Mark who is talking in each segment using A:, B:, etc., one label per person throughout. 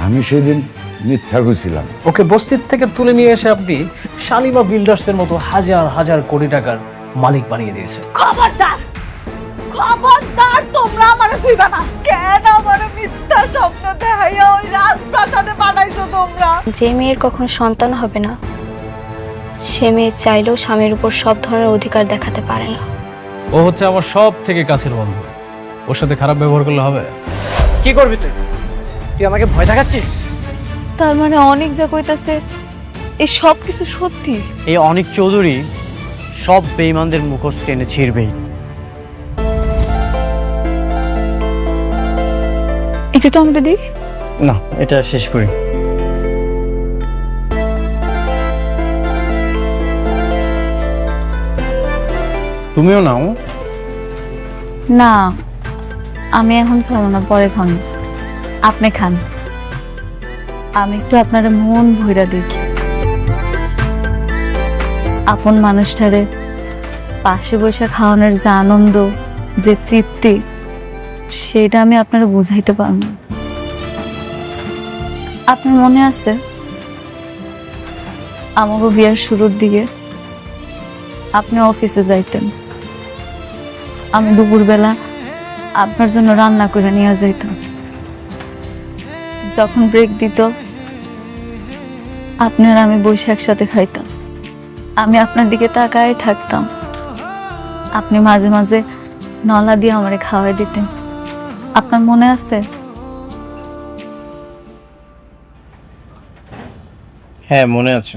A: আমি সেদিন মিথ্যা কইছিলাম।
B: ওকে বস্তির থেকে তুলে নিয়ে এসে আপনি শালিমা বিল্ডার্সের মতো হাজার হাজার কোটি টাকার মালিক বানিয়ে দিয়েছেন।
C: খবরদার, খবরদার, তোমরা আমারে ছুঁইবা না। কেন আমারে মিথ্যা স্বপ্ন দেখাইয়া ওই রাজপ্রাসাদে পাঠাইছো তোমরা?
D: যে মেয়ের কখনো সন্তান হবে না, সে মেয়ে চাইলেও স্বামীর উপর সব ধরনের অধিকার দেখাতে পারে না।
B: ও হচ্ছে আমার সব থেকে কাছের বন্ধু, ওর সাথে খারাপ ব্যবহার করলে হবে?
E: কি করবি তুই? তুই আমাকে ভয় দেখাচ্ছিস?
C: তার মানে অনেক যা কইতাছে এই সব কিছু সত্যি?
E: এই অনিক চৌধুরী সব বেঈমানদের মুখোশ টেনে ছিঁড়বেই।
C: একটু টমেটো দি।
E: না, এটা শেষ করি। তুমিও নাও।
C: না, আমি এখন খাবো না, পরে খান। আপনি খান, আমি একটু আপনার মন ভইরা দেখি। আপন মানুষটারে পাশে বসে খাওয়ানোর যে আনন্দ, যে তৃপ্তি, সেটা আমি আপনারা বুঝাইতে পারব না। আপনার মনে আছে আমাকে বিয়ার শুরুর দিকে আপনি অফিসে যাইতেন, আমি দুপুরবেলা আপনার জন্য রান্না করে নিয়ে যাইতাম। যখন ব্রেক দিত আপনার আমি বসে একসাথে খাইতাম। আমি আপনার দিকে তাকায় থাকতাম, আপনি মাঝে মাঝে নলা দিয়ে আমারে খাওয়াই দিতেন। আপনার মনে আছে?
E: হ্যাঁ, মনে আছে।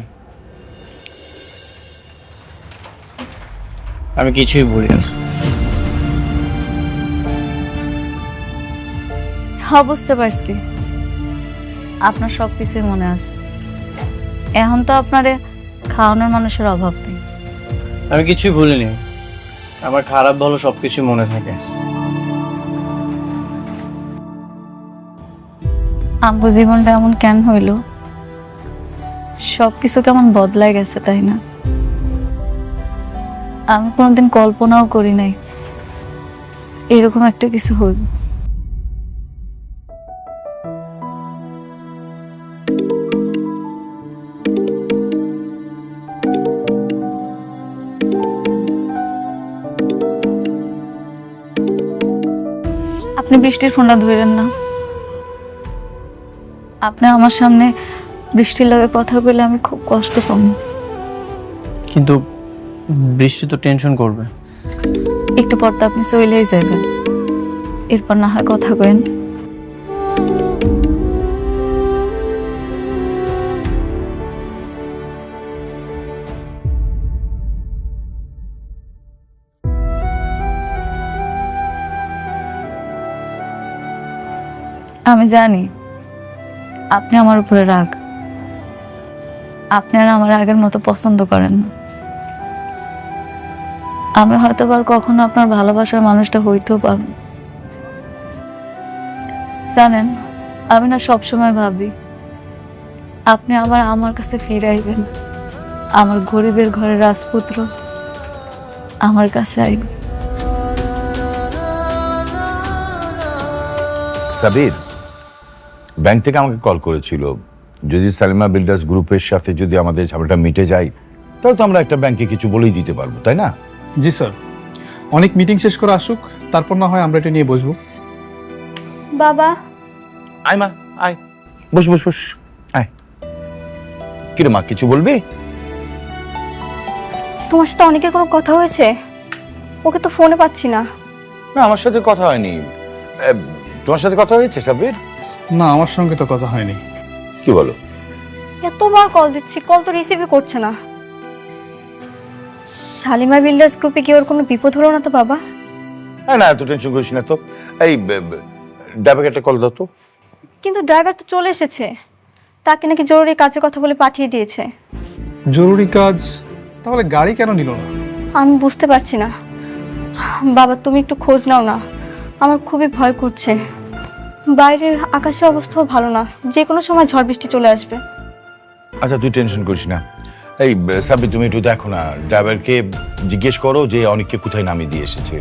E: আমি কিছুই ভুলি না।
C: হ্যাঁ, বুঝতে পারছি, আপনার সবকিছুই মনে আছে। এখন তো আপনারে খাওয়ানোর মানুষের অভাব নেই।
E: আমি কিছুই ভুলিনি। আমার খারাপ ভালো সবকিছু মনে থাকে।
C: আম্বু জীবনটা এমন কেন হইল? সবকিছু কেমন বদলায় গেছে, তাই না? আমি কোনোদিন কল্পনাও করি নাই এরকম একটা কিছু হইল। আপনি বৃষ্টির ফোনটা ধরেন না। আপনি আমার সামনে বৃষ্টির লগে কথা বলে আমি খুব কষ্ট পাবো।
E: কিন্তু বৃষ্টি তো টেনশন করবে।
C: একটু পর তো আপনি চলেই যাবেন, এরপর না হয় কথা কইন। আমি জানি আপনি আমার উপরে রাগ, আপনি আর আমার আগের মতো পছন্দ করেন না। আমি হয়তো আর কখনো আপনার ভালোবাসার মানুষটা হইতেও পারব। জানেন, আমি না সবসময় ভাবি আপনি আবার আমার কাছে ফিরে আইবেন, আমার গরিবের ঘরের রাজপুত্র আমার কাছে আইবে।
A: সাবির ব্যাংক থেকে আমাকে কল করেছিল, যদি সালিমা বিল্ডার্স গ্রুপের সাথে যদি আমাদের ঝামেলাটা মিটে যায় তাহলে তো আমরা একটা ব্যাংকে কিছু বলেই দিতে পারবো, তাই না?
F: জি স্যার, অনেক মিটিং শেষ করে আসুক, তারপর না হয় আমরা এটা নিয়ে বসবো।
D: বাবা,
A: আয় মা, আয়, বস বস বস, আয়। কিরে মা, কিছু বলবি?
D: তোমার সাথে অনেকের কোনো কথা হয়েছে? ওকে তো ফোনে পাচ্ছি না।
A: না, আমার সাথে কথা হয়নি। তোমার সাথে কথা হয়েছে সাবির?
F: না, আমার সঙ্গে তো কথা হয়নি।
A: কি বলো?
D: এতবার কল দিচ্ছি, কল তো রিসিভই করছে না। শালিমা বিল্ডার্স গ্রুপে কি ওর কোনো বিপদ হলো না তো বাবা?
A: না, এত টেনশন করিস না তো। এই ডাবেকে একটা কল দাও তো।
D: কিন্তু ড্রাইভার তো চলে এসেছে, তাকে নাকি জরুরি কাজের কথা বলে পাঠিয়ে দিয়েছে।
F: জরুরি কাজ? তাহলে গাড়ি কেন নিল না?
D: আমি বুঝতে পারছি না বাবা, তুমি একটু খোঁজ নাও না, আমার খুবই ভয় করছে। বাইরের আকাশের অবস্থাও ভালো না, যে কোনো সময় ঝড় বৃষ্টি চলে আসবে।
A: আচ্ছা, তুই টেনশন করিস না। এই সাবির, তুমি একটু দেখো না, ড্রাইভারকে জিজ্ঞেস করো যে অনেককে কোথায় নামিয়ে দিয়ে এসেছে।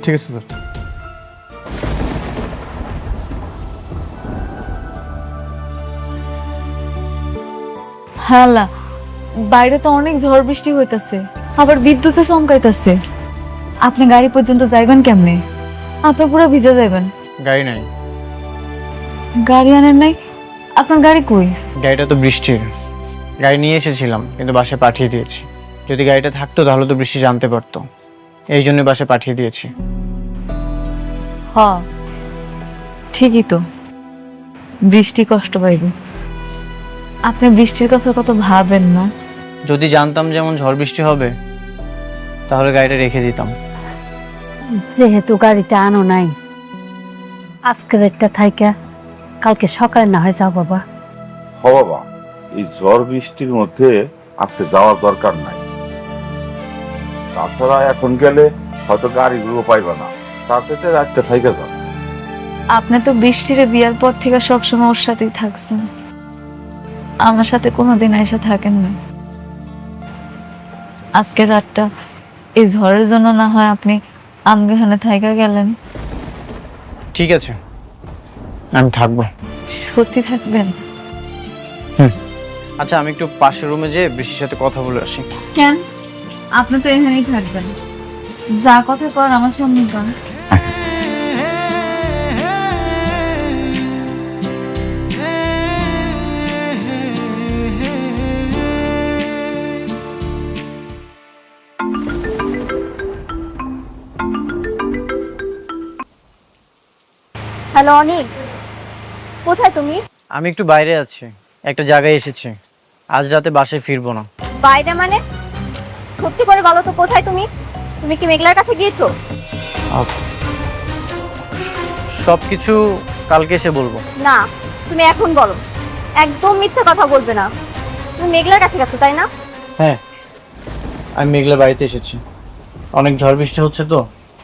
F: ঠিক আছে স্যার।
C: হালা, বাইরে তো অনেক ঝড় বৃষ্টি হইতাছে, আবার বিদ্যুৎও চমকাইতাছে। আপনি গাড়ি পর্যন্ত যাইবেন কেমনে? আপনি পুরো ভিজে যাইবেন।
E: গাড়ি নাই।
C: গাড়ি আনেন নাই? আপনার গাড়ি কই?
E: গাড়িটা তো বৃষ্টির। গাড়ি নিয়ে এসেছিলাম কিন্তু বাসায় পাঠিয়ে দিয়েছি। যদি গাড়িটা থাকতো তাহলে তো বৃষ্টি জানতে পারতো, এই জন্য বাসায় পাঠিয়ে দিয়েছি।
C: হ, ঠিকই তো, বৃষ্টি কষ্ট পাইবে। আপনি বৃষ্টির কথা কত ভাবেন না?
E: যদি জানতাম যেমন ঝড় বৃষ্টি হবে তাহলে গাড়িটা রেখে দিতাম।
G: যেহেতু গাড়িটা আনো নাই, আজকের একটা থাইকা কালকে সকালে না হয় যাও বাবা।
A: হ বাবা, এই ঝড় বৃষ্টির মধ্যে আজকে যাওয়ার দরকার নাই। তাছাড়া এখন গেলে হয়তো গাড়িগুলো পাইবা না, তার সাথে রাতটা থাইকা যাও।
C: আপনি তো বৃষ্টির বিয়ার পর থেকে সবসময় ওর সাথেই থাকছেন, আমার সাথে কোনোদিন এসে থাকেন না। আজকের রাতটা এই ঝড়ের জন্য না হয় আপনি আমগাহানে থাইকা গেলেন।
E: ঠিক আছে, আমি থাকবো।
C: সত্যি থাকবেন?
E: আচ্ছা, আমি একটু পাশের রুমে যেয়ে বৃষ্টির সাথে কথা বলে আসি।
C: কেন? আপনি তো এখানেই থাকবেন, যা কথা কর আমার সামনে কর।
D: হ্যালো অনিক, কোথায় তুমি?
E: আমি একটু বাইরে আছি, একটা জায়গায় এসেছি। আজ রাতে বাসায় ফিরবো না।
D: বাইরে মানে? সত্যি করে বলো তো কোথায় তুমি? তুমি কি মেঘলার কাছে গিয়েছো?
E: সবকিছু কালকে এসে বলবো।
D: না, তুমি এখন বলো। একদম মিথ্যে কথা বলবে না। তুমি মেঘলার কাছে গেছো তাই না?
E: হ্যাঁ, আমি মেঘলার বাড়িতে এসেছি। অনেক ঝড় বৃষ্টি হচ্ছে তো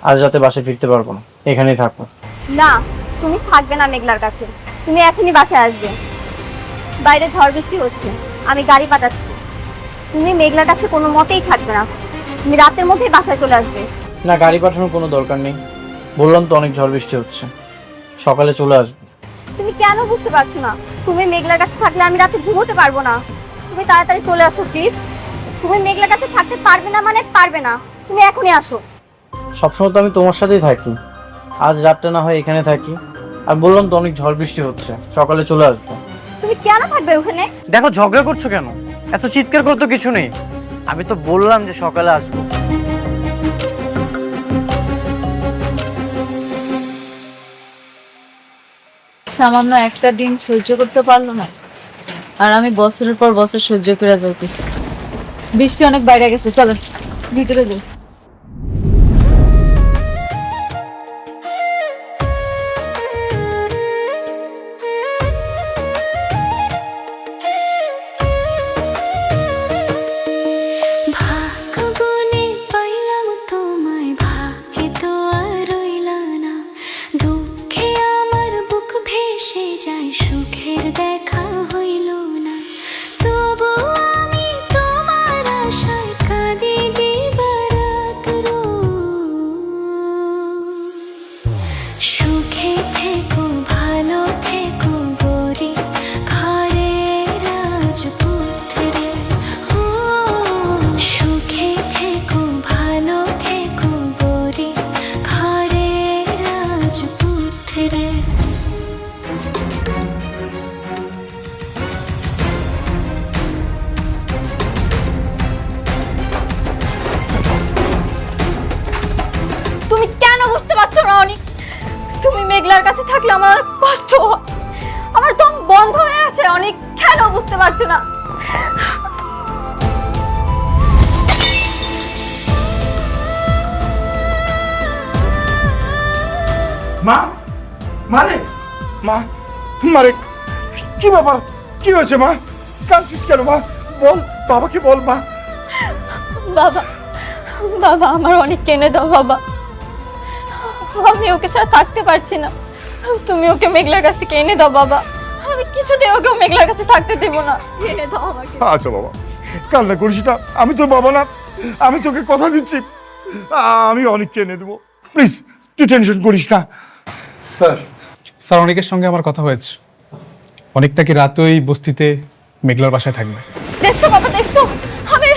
E: আজ রাতে বাসায় ফিরতে পারবো না, এখানেই থাকবো।
D: না, তুমি থাকবে না মেঘলার কাছে। তুমি এখনই বাসায় আসবে। বাইরে ঝড় বৃষ্টি হচ্ছে, আমি গাড়ি পাঠাচ্ছি। তুমি মেঘলার কাছে কোনো মতেই থাকবে না। তুমি রাতের মধ্যেই বাসায় চলে আসবে।
E: না, গাড়ি পাঠানোর কোনো দরকার নেই। বললাম তো অনেক ঝড় বৃষ্টি হচ্ছে, সকালে চলে আসবো।
D: তুমি কেন বুঝতে পারছো না? তুমি মেঘলার কাছে থাকলে আমি রাতে ঘুমোতে পারবো না। তুমি তাড়াতাড়ি চলে আসো প্লিজ। তুমি মেঘলার কাছে থাকতে পারবে না মানে পারবে না। তুমি এখনই আসো।
E: সবসময় তো আমি তোমার সাথেই থাকি, আজ রাতটা না হয় এখানে থাকি। আর বললাম তো অনেক ঝড় বৃষ্টি হচ্ছে, সকালে চলে আসবো।
D: তুমি কেন থাকবে ওখানে?
E: দেখো, ঝগড়া করছো কেন? এত চিৎকার করতে তো কিছু নেই। আমি তো বললাম যে সকালে আসবো।
C: সামান্য একটা দিন সহ্য করতে পারলো না, আর আমি বছরের পর বছর সহ্য করে যাইতেছি। বৃষ্টি অনেক বাইরে গেছে, চলেন ভিতরে যাই।
H: ভাগ্যগুণে পাইলাম তোমায়, ভাগ্যে তো আর রইলা না। দুঃখে আমার বুক ভেসে যায়, সুখের দেখা হইল না। তবু আমি তোমার আশায় কাঁদি দিবারাত রোজ। সুখে থেকো, ভালো থেকো গরি ঘরে রাজপুত্রে। ও সুখে থেকো, ভালো থেকো গরি ঘরে রাজপুত্রে।
D: তুমি কেন বুঝতে পারছো না অনিক? তুমি মেঘলার কাছে থাকলে আমার অনেক কষ্ট হয়। আমার দম বন্ধ হয়ে আসে অনিক। কেন বুঝতে পারছো না?
I: মা, মারে, মা, মারে, কি ব্যাপার? কি হয়েছে মা? কাঁদছিস কেন মা? বল, বাবাকে বল মা।
D: বাবা, বাবা আমার অনেক কেনে দাও বাবা। আমি ওকে ছাড়া থাকতে পারছি না। তুমি ওকে মেঘলার কাছ থেকে এনে দাও বাবা। আমি কিছুতেই ওকে মেঘলার কাছে থাকতে দেব না। এনে দাও আমাকে।
I: আচ্ছা বাবা, কান্না করিস না। আমি তো বাবা না, আমি তোকে কথা দিচ্ছি, আমি অনেককে এনে দেবো। প্লিজ, তুই টেনশন করিস না।
F: স্যার অনেকের সঙ্গে আমার কথা হয়েছে, অনেকটা কি রাত ওই বস্তিতে মেঘলার বাসায় থাকবে।
D: দেখছো বাবা, দেখছো? আমি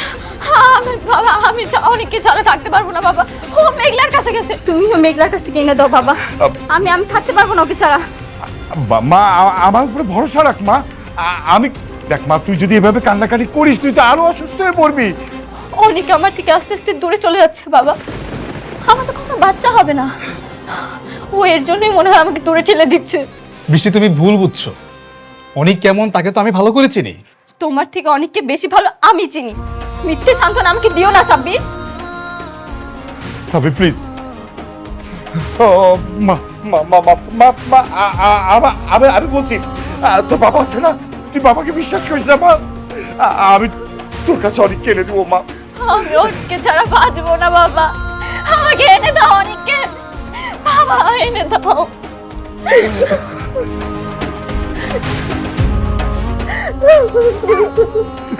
D: আমি বাবা, আমি অনেককে ছাড়া থাকতে পারবো না বাবা। ও মেঘলার কাছে গেছে, তুমিও মেঘলার কাছ থেকে এনে দাও বাবা। আমি থাকতে পারবো না ওকে ছাড়া।
I: মা আমার উপরে ভরসা রাখ মা। আমি দেখ মা, তুই যদি এভাবে কান্নাকাটি করিস তুই তো আরো অসুস্থ হয়ে পড়বি।
D: অনেক আমার থেকে আস্তে আস্তে দূরে চলে যাচ্ছে বাবা। আমার তো কোনো বাচ্চা হবে না, ও এর জন্যই মনে হয় আমাকে দূরে ঠেলে দিচ্ছে।
F: বৃষ্টি, তুমি ভুল বুঝছো। অনেক কেমন তাকে তো আমি ভালো করে চিনি।
D: তোমার থেকে অনেককে বেশি ভালো আমি চিনি। মিথ্যে সান্ত্বনা আমাকে দিও না সাব্বির।
I: সাবি প্লিজ। মা মা মা মা মা আমি বলছি, তোর বাবা আছে না, তুই বাবাকে বিশ্বাস করিস না মা। আমি তোর কাছে অনেক এনে দেবো মা।
D: আমি অনেককে ছাড়া বাঁচবো না বাবা, আমাকে এনে দাও অনেককে, বাবা এনে দাও।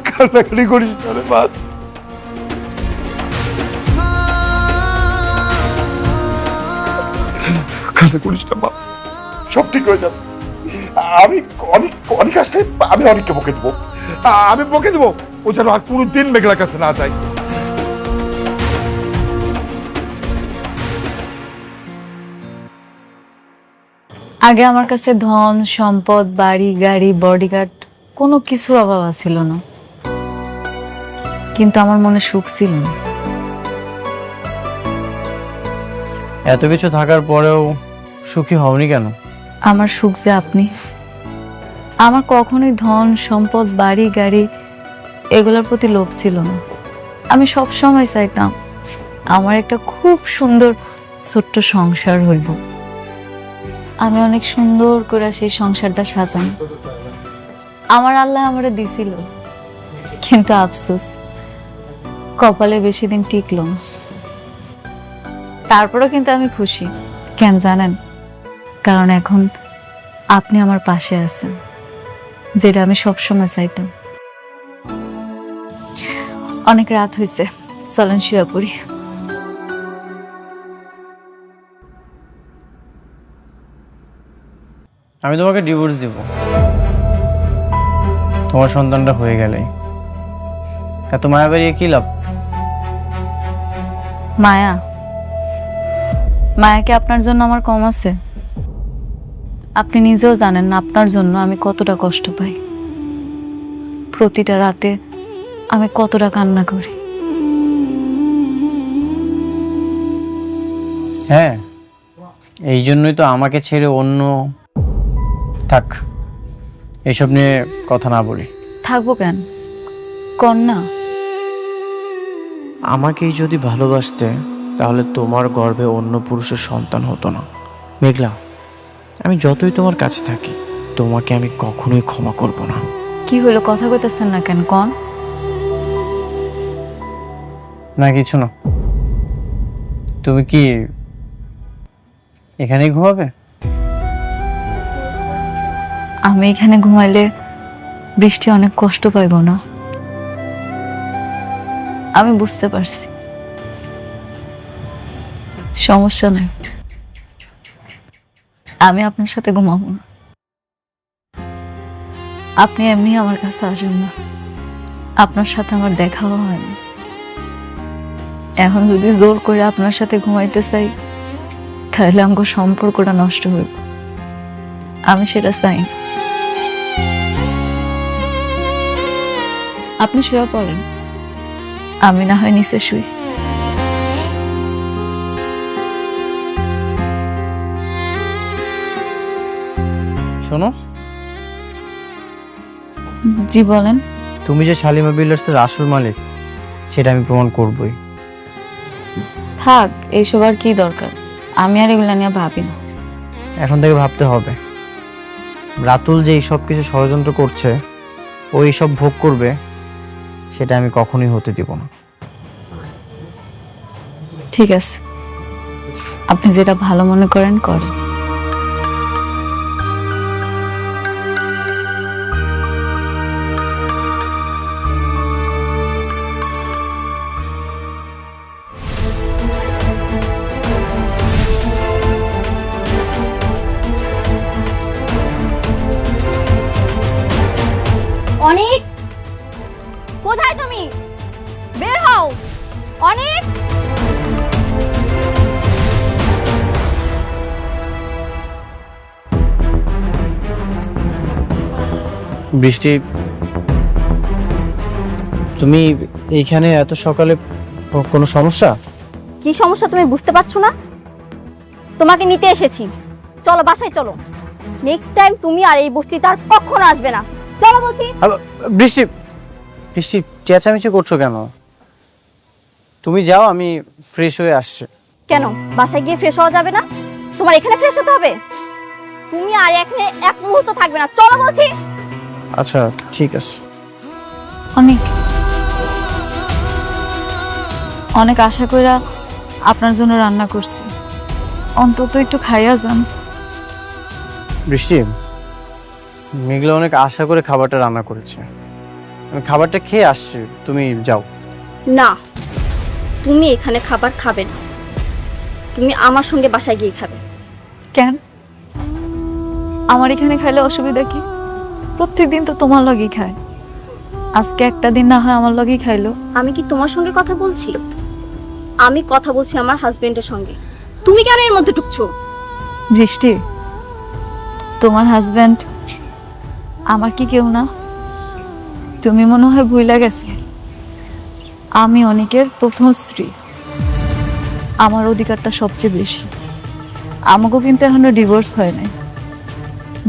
I: কান্নাকাটি করিস না রে মা। কান্না করিস না মা, সব ঠিক হয়ে যাবে। আমি অনেক আসলে আমি অনেককে বকে দেবো, আমি বকে দেবো, ও যেন আর পুরো দিন মেঘলার কাছে না যায়।
C: আগে আমার কাছে ধন সম্পদ, বাড়ি গাড়ি, বডিগার্ড কোনো কিছুর অভাব ছিল না, কিন্তু আমার মনে সুখ ছিল না।
E: এত কিছু থাকার পরেও সুখী হওনি কেন?
C: আমার সুখ যে আপনি। আমার কখনোই ধন সম্পদ, বাড়ি গাড়ি এগুলোর প্রতি লোভ ছিল না। আমি সব সময় চাইতাম আমার একটা খুব সুন্দর ছোট্ট সংসার হইব। আমি অনেক সুন্দর করে সেই সংসারটা সাজাই। আমার আল্লাহ আমারে দিছিল, কিন্তু আফসোস কপালে বেশি দিন টিকলো না। তারপরেও কিন্তু আমি খুশি। কেন জানেন? কারণ এখন আপনি আমার পাশে আছেন, যেটা আমি সবসময় চাইতাম। অনেক রাত হয়েছে, চলেন শুয়ে পড়ি।
E: আমি তোমাকে ডিভোর্স দিব তোমার সন্তানটা হয়ে গেলে। এত মায়া বাড়িয়ে কি লাভ?
C: মায়া? মায়া কি আপনার জন্য আমার কম আছে? আপনি নিজেও জানেন না আপনার জন্য আমি কতটা কষ্ট পাই। প্রতিটা রাতে আমি কতটা কান্না করি।
E: হ্যাঁ, এই জন্যই তো আমাকে ছেড়ে অন্য। থাক, এসব নিয়ে কথা না বলি।
C: থাকবো কেন? কন্যা
E: আমাকেই যদি ভালোবাসতে তাহলে তোমার গর্ভে অন্য পুরুষের সন্তান হতো না। মেঘলা, আমি যতই তোমার কাছে থাকি তোমাকে আমি কখনোই ক্ষমা করব না।
C: কি হলো, কথা কইতেছেন না কেন? কন।
E: না কিছু না। তুমি কি এখানেই ঘুমাবে?
C: আমি এখানে ঘুমাইলে বৃষ্টি অনেক কষ্ট পাইব না? আমি বুঝতে পারছি, সমস্যা নাই। আমি আপনার সাথে ঘুমাবো না। আপনি এমনি আমার কাছে আসেন না, আপনার সাথে আমার দেখাও হয়নি। এখন যদি জোর করে আপনার সাথে ঘুমাইতে চাই তাহলে আমার সম্পর্কটা নষ্ট হইব। আমি সেটা চাই না। আপনি শুয়ে পড়েন, আমি না হয় নিচে শুই।
E: শোনো,
C: জি বলেন।
E: তুমি যে শালিমা বিল্ডার্সের আসল মালিক সেটা আমি প্রমাণ করবই।
C: থাক, এইসব আর কি দরকার? আমি আর এগুলা নিয়ে ভাবি না।
E: এখন থেকে ভাবতে হবে। রাতুল যে সব কিছু ষড়যন্ত্র করছে, ও এইসব ভোগ করবে, সেটা আমি কখনোই হতে দিব না।
C: ঠিক আছে, আপনি যেটা ভালো মনে করেন করেন।
G: অনেক
E: বৃষ্টি, তুমি এইখানে এত সকালে কোনো সমস্যা?
D: কি সমস্যা তুমি বুঝতে পারছো না? তোমাকে নিতে এসেছি, চলো বাসায় চলো। নেক্সট টাইম তুমি আর এই বস্তিতে আর কখনো আসবে না। চলো বলছি।
E: বৃষ্টি, বৃষ্টি চেঁচামেচি করছো কেন? তুমি যাও, আমি ফ্রেশ হয়ে আসছি।
D: কেন বাসায় গিয়ে ফ্রেশ হওয়া যাবে না? তোমার এখানে ফ্রেশ হতে হবে? তুমি আর এখানে এক মুহূর্ত থাকবে না, চলো বলছি।
E: আচ্ছা ঠিক আছে।
C: অনেক অনেক আশা কইরা আপনার জন্য রান্না করছি, অন্তত একটু খাইয়া যান।
E: বৃষ্টি, মেঘলা অনেক আশা করে খাবারটা রান্না করেছে, আমি খাবারটা খেয়ে আসছি, তুমি যাও।
D: না, তুমি এখানে খাবার খাবে না, তুমি আমার সঙ্গে বাসায় গিয়ে খাবে।
C: কেন? আমার এখানে খাইলে অসুবিধা কি? প্রত্যেকদিন তো তোমার লগেই খায়, আজকে একটা দিন না হয় আমার লগেই খাইলো।
D: আমি কি তোমার সঙ্গে কথা বলছি? আমি কথা বলছি আমার হাজবেন্ডের সঙ্গে। তুমি কেন এর মধ্যে ঢুকছো?
C: বৃষ্টি, তোমার হাজবেন্ড আমার কি কেউ না? তুমি মনে হয় ভুইলা গেছো, আমি অনেকের প্রথম স্ত্রী, আমার অধিকারটা সবচেয়ে বেশি। আমাকেও কিন্তু এখনো ডিভোর্স হয় নাই।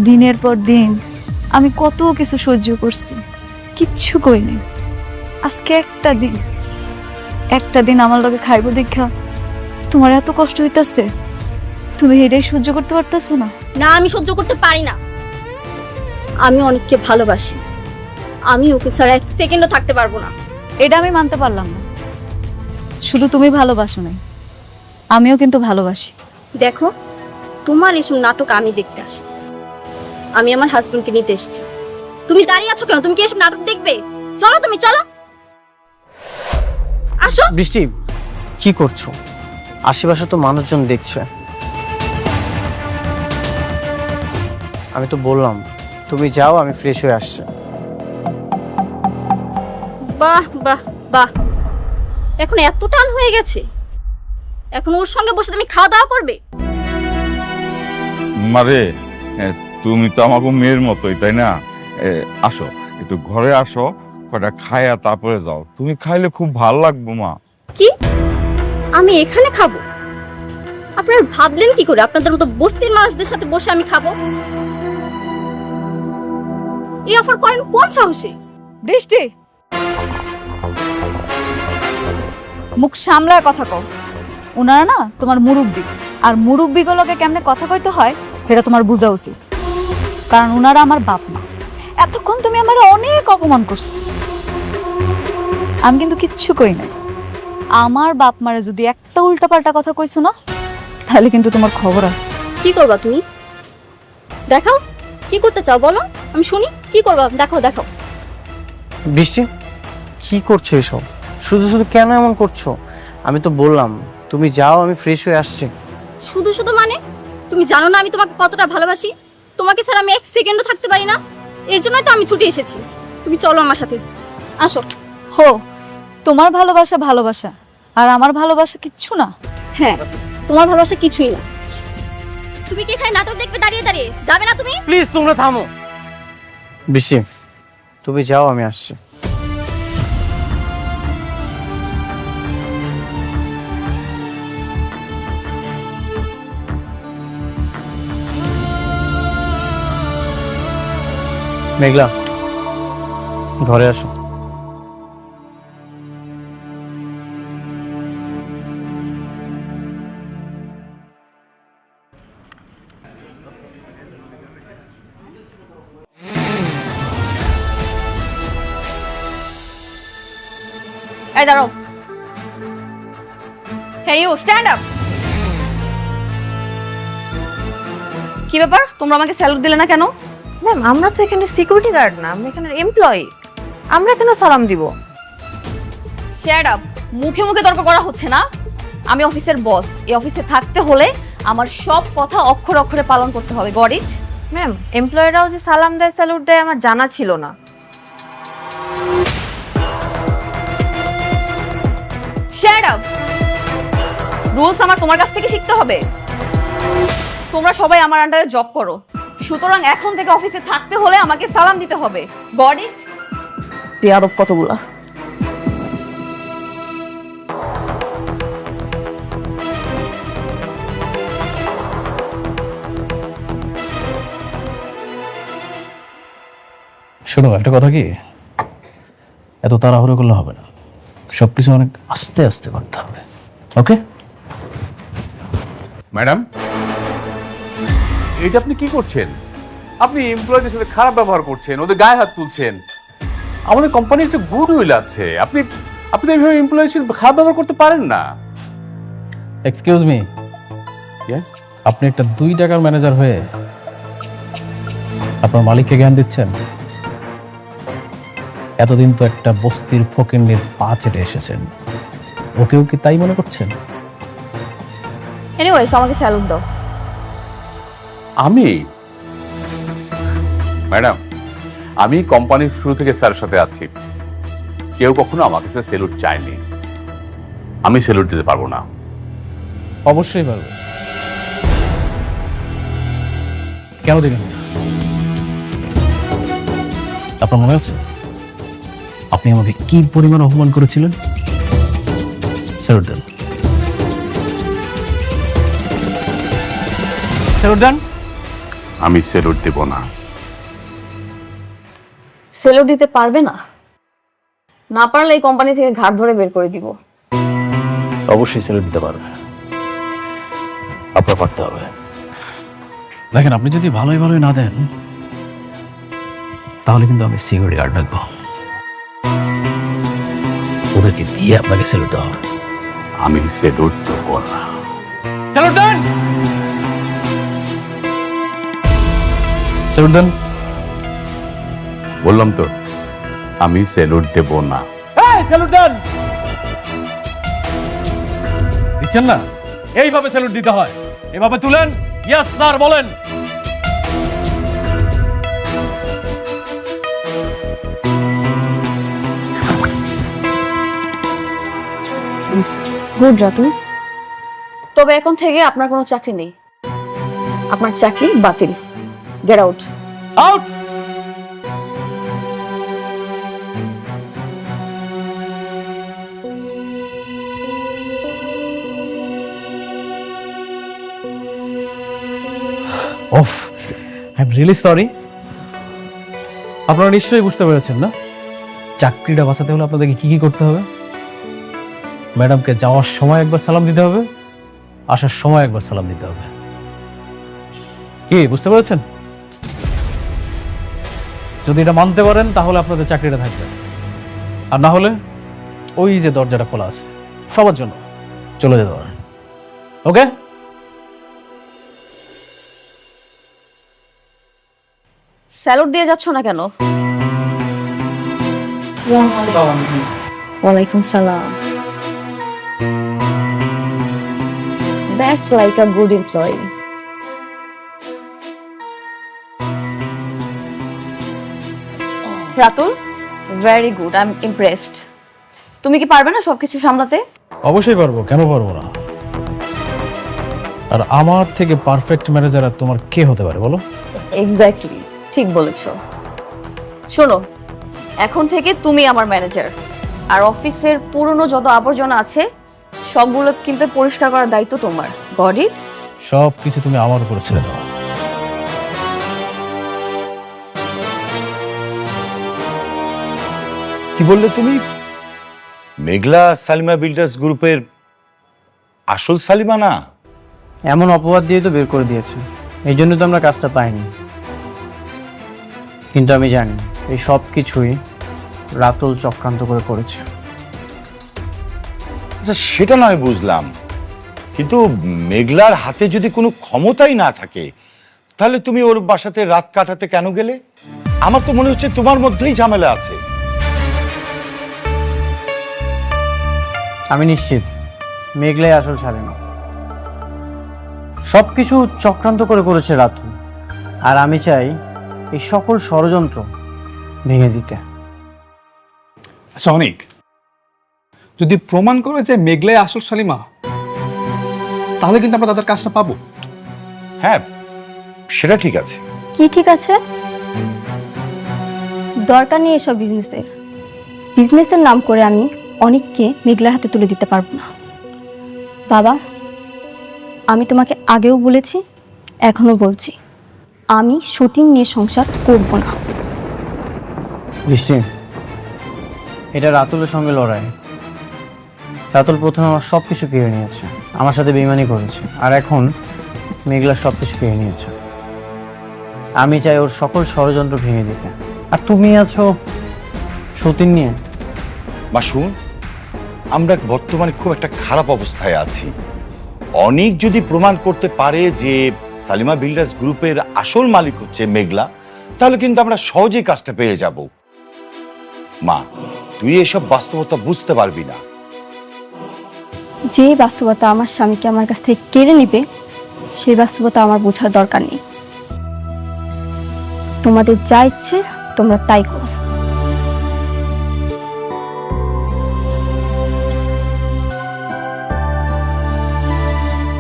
C: দিনের পর দিন আমি কত কিছু সহ্য করছি, কিচ্ছু কই নাই। আজকে একটা দিন আমার লগে খাইব দেখা তোমার এত কষ্ট হইতাছে, তুমি এটাই সহ্য করতে পারতেছো না?
D: না, আমি সহ্য করতে পারি না। আমি অনেককে ভালোবাসি, আমি ওকে ছাড়া এক সেকেন্ডও থাকতে পারবো না।
C: এটা আমি মানতে পারলাম না। শুধু তুমি ভালোবাসো নাই, আমিও কিন্তু ভালোবাসি।
D: দেখো, তোমার এসব নাটক আমি দেখতে আসি, আমি আমার হাজবেন্ডকে নিতে এসেছি। তুমি দাঁড়িয়ে আছো কেন? তুমি কি এসব নাটক দেখবে? চলো, তুমি চলো, আসো।
E: বৃষ্টি, কি করছো? আশেপাশে তো মানুষজন দেখছে। আমি তো বললাম তুমি যাও, আমি ফ্রেশ হয়ে আসছি।
D: বাহ বাহ বাহ, এখন এত টান হয়ে গেছে, এখন ওর সঙ্গে বসে তুমি খাওয়া দাওয়া করবে?
A: মারে, তুমি তো আমাকে মেয়ের মতোই, তাই না? আসো, একটু ঘরে আসো, কটা খায়া তারপরে যাও। তুমি খাইলে খুব ভালো লাগবে মা।
D: কি? আমি এখানে খাবো? আপনারা ভাবলেন কি করে আপনাদের মতো বস্তির মানুষদের সাথে বসে আমি খাবো? এই অফার করেন কোন সাহসে?
C: বৃষ্টি, মুখ সামলায় কথা কও। ওনারা না তোমার মুরব্বী, আর মুরব্বীগুলোকে কেমনে কথা কইতে হয় সেটা তোমার বোঝা উচিত, কারণ ওনারা আমার বাপ মা। এতক্ষণ তুমি আমার অনেক অপমান করছো, আমি কিন্তু কিচ্ছু কই নাই। আমার বাপ মারে যদি একটা উল্টাপাল্টা কথা কইছো না, তাহলে কিন্তু তোমার খবর আছে।
D: কি করবা তুমি? দেখাও, কি করতে চাও বলো, আমি শুনি। কি করবা? দেখাও দেখাও।
E: বৃষ্টি, কি করছো এসব? শুধু শুধু কেন এমন করছো? আমি তো বললাম তুমি যাও, আমি ফ্রেশ হয়ে আসছি।
D: শুধু শুধু মানে? তুমি জানো না আমি তোমাকে কতটা ভালোবাসি? তোমাকে ছাড়া আমি এক সেকেন্ডও থাকতে পারি না, এর জন্যই তো আমি ছুটে এসেছি। তুমি চলো আমার সাথে, আসো।
C: হো, তোমার ভালোবাসা ভালোবাসা, আর আমার ভালোবাসা কিচ্ছু না।
D: হ্যাঁ, তোমার ভালোবাসা কিছুই না। তুমি কি এখানে নাটক দেখবে দাঁড়িয়ে দাঁড়িয়ে? যাবে না তুমি?
E: প্লিজ তোমরা থামো। বৃষ্টি, তুমি যাও, আমি আসছি। মেঘলা, ঘরে আসো।
D: এই দাঁড়াও। Hey you, stand up. কি ব্যাপার, তোমরা আমাকে স্যালুট দিলে না কেন?
J: ম্যাম, আমরা তো এখানে সিকিউরিটি গার্ড না, আমরা এখানে এমপ্লয়ি, আমরা কেন সালাম দিব?
D: Stand up. মুখে মুখে তর্ক করা হচ্ছে না। আমি অফিসের বস, এই অফিসে থাকতে হলে আমার সব কথা অক্ষরে অক্ষরে পালন করতে হবে। Got it?
J: ম্যাম, এমপ্লয়িরাও যে সালাম দেয়, স্যালুট দেয়, আমার জানা ছিল না।
D: Shut up. রুলস আমার তোমার কাছ থেকে শিখতে হবে? তোমরা সবাই আমার আন্ডারে জব করো,
J: সুতরাং এখন থেকে অফিসে থাকতে হলে আমাকে সালাম দিতে হবে। Got it? বেয়াদব কতগুলা।
B: শোনো, একটা কথা কি, এত তাড়াহুড়ো করলে হবে না, সবকিছু অনেক আস্তে আস্তে করতে হবে। ওকে
K: ম্যাডাম, এটা আপনি কি করছেন? আপনি এমপ্লয়ীদের সাথে খারাপ ব্যবহার করছেন, ওদের গায়ে হাত তুলছেন। আমাদের কোম্পানির একটা গুড উইল আছে, আপনি আপনি এইভাবে এমপ্লয়ীর সাথে খারাপ ব্যবহার করতে পারেন না।
B: এক্সকিউজ মি,
K: ইয়েস,
B: আপনি একটা 2 টাকার ম্যানেজার হয়ে আপনার মালিককে জ্ঞান দিচ্ছেন? এতদিন তো একটা বস্তির ফকিন্নির পা চেটে এসেছেন, ওকেও কি তাই মনে করছেন?
J: এনিওয়েজ, আমাকে স্যালুট দাও।
K: আমি ম্যাডাম, আমি কোম্পানির শুরু থেকে স্যারের সাথে আছি, কেউ কখনো আমার কাছে স্যালুট চায়নি, আমি স্যালুট দিতে পারবো না।
B: অবশ্যই পারবে। কেন দিবেন না? আপনার মনে আছে আপনি আমাকে কি পরিমাণ অপমান করেছিলেন? স্যালুট দেন, স্যালুট দেন।
K: আমি স্যালুট দেব না।
J: স্যালুট দিতে পারবে না? না পারলে এই কোম্পানি থেকে ঘাট ধরে বের করে দিব।
B: অবশ্যই স্যালুট দিতে পারবে, আপনার পারতে হবে। দেখেন, আপনি যদি ভালোই ভালোই না দেন তাহলে কিন্তু আমি সিকিউরিটি গার্ড রাখবো, ওদেরকে দিয়ে আপনাকে স্যালুট দেওয়া হবে।
K: আমি স্যালুট দেব না।
B: স্যালুট দেন, স্যালুট দেন।
K: বললাম তো, আমি স্যালুট দেব না।
B: স্যালুট দেন। দিচ্ছেন না? এইভাবে স্যালুট দিতে হয়, এভাবে তুলেন, ইয়েস স্যার বলেন।
J: গুড রাতুল, তবে এখন থেকে আপনার কোনো চাকরি নেই, আপনার চাকরি বাতিল। Get out.
B: Out. Of, I am really sorry. আপনারা নিশ্চয়ই বুঝতে পেরেছেন না, চাকরিটা বাঁচাতে হলে আপনাদেরকে কি কি করতে হবে? ম্যাডামকে যাওয়ার সময় একবার সালাম দিতে হবে, আসার সময় একবার সালাম দিতে হবে। কি বুঝতে পেরেছেন? যদি এটা মানতে পারেন তাহলে আপনাদের চাকরিটা থাকবে, আর না হলে ওই যে দরজাটা খোলা আছে সবার জন্য, চলে যেতে পারেন। ওকে?
J: স্যালুট দিয়ে যাচ্ছ না কেন? ওয়ালাইকুম সালাম। That's like a good employee. Ratul, very good. I'm impressed. তুমি কি পারবে না সবকিছু সামলাতে?
B: অবশ্যই পারবো, কেন পারবো না? আর আমার থেকে পারফেক্ট ম্যানেজার আর তোমার কে হতে পারে বলো?
J: এক্স্যাক্টলি, ঠিক বলেছো। শোনো, এখন থেকে তুমি আমার ম্যানেজার, আর অফিসের পুরনো যত আবর্জনা আছে সবগুলো কিন্তু পরিষ্কার করার দায়িত্ব তোমার। Got it?
B: সব কিছু তুমি আমার উপরে ছেড়ে দাও।
A: কি বললে তুমি? মেঘলা সালিমা বিল্ডার্স গ্রুপের আসল সালিমা না?
E: এমন অপবাদ দিয়ে তো বের করে দিয়েছে, এই জন্য তো আমরা কাজটা পাইনি। কিন্তু আমি জানি এই সব কিছুই রাতুল চক্রান্ত করে করেছে।
A: আচ্ছা, সেটা নয় বুঝলাম, কিন্তু মেঘলার হাতে যদি কোনো ক্ষমতাই না থাকে তাহলে তুমি ওর বাসাতে রাত কাটাতে কেন গেলে? আমার তো মনে হচ্ছে তোমার মধ্যেই ঝামেলা আছে।
E: আমি নিশ্চিত মেঘলাই আসল সালিমা। সবকিছু চক্রান্ত করে করেছে রাতুল, আর আমি চাই এই সকল ষড়যন্ত্র ভেঙে দিতে।
F: আচ্ছা অনেক, যদি প্রমাণ করে যে মেঘলাই আসল সালিমা, তাহলে কিন্তু আমরা তাদের কাজটা পাবো।
A: হ্যাঁ, সেটা ঠিক আছে।
D: কি ঠিক আছে? দরকার নেই এসব বিজনেসের। বিজনেসের নাম করে আমি অনেককে মেঘলার হাতে তুলে দিতে পারবো না। বাবা, আমি তোমাকে আগেও বলেছি, এখনো বলছি, আমি সতীন নিয়ে সংসার করব না।
E: বৃষ্টি, এটা রাতুলের সঙ্গে লড়াই। রাতুল প্রথমে আমার সব কিছু কেড়ে নিয়েছে, আমার সাথে বেইমানি করেছে, আর এখন মেঘলা সব কিছু কেড়ে নিয়েছে। আমি চাই ওর সকল ষড়যন্ত্র ভেঙে দিতে, আর তুমি আছো সতীন নিয়ে।
A: মা শুন, আমরা বর্তমানে খুব একটা খারাপ অবস্থায় আছি। অনেক যদি প্রমাণ করতে পারে যে সালিমা বিল্ডার্স গ্রুপের আসল মালিক হচ্ছে মেঘলা, তাহলে কিন্তু আমরা সহজেই কাজটা পেয়ে যাব। মা, তুই এসব বাস্তবতা বুঝতে পারবি না।
D: যে বাস্তবতা আমার স্বামীকে আমার কাছ থেকে কেড়ে নিবে, সেই বাস্তবতা আমার বোঝার দরকার নেই। তোমাদের যা ইচ্ছে তোমরা তাই করো।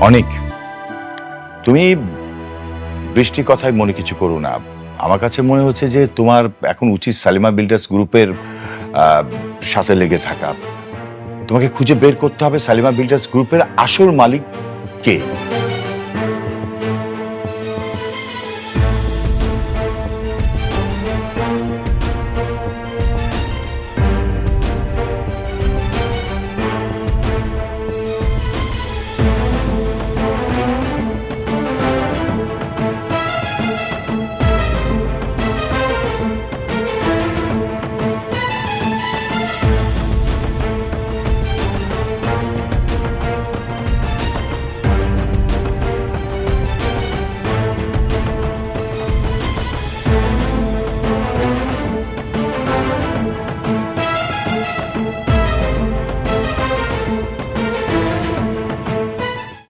A: অনেক, তুমি বৃষ্টির কথায় মনে কিছু করো না। আমার কাছে মনে হচ্ছে যে তোমার এখন উচিত সালিমা বিল্ডার্স গ্রুপের সাথে লেগে থাকা। তোমাকে খুঁজে বের করতে হবে সালিমা বিল্ডার্স গ্রুপের আসল মালিক কে।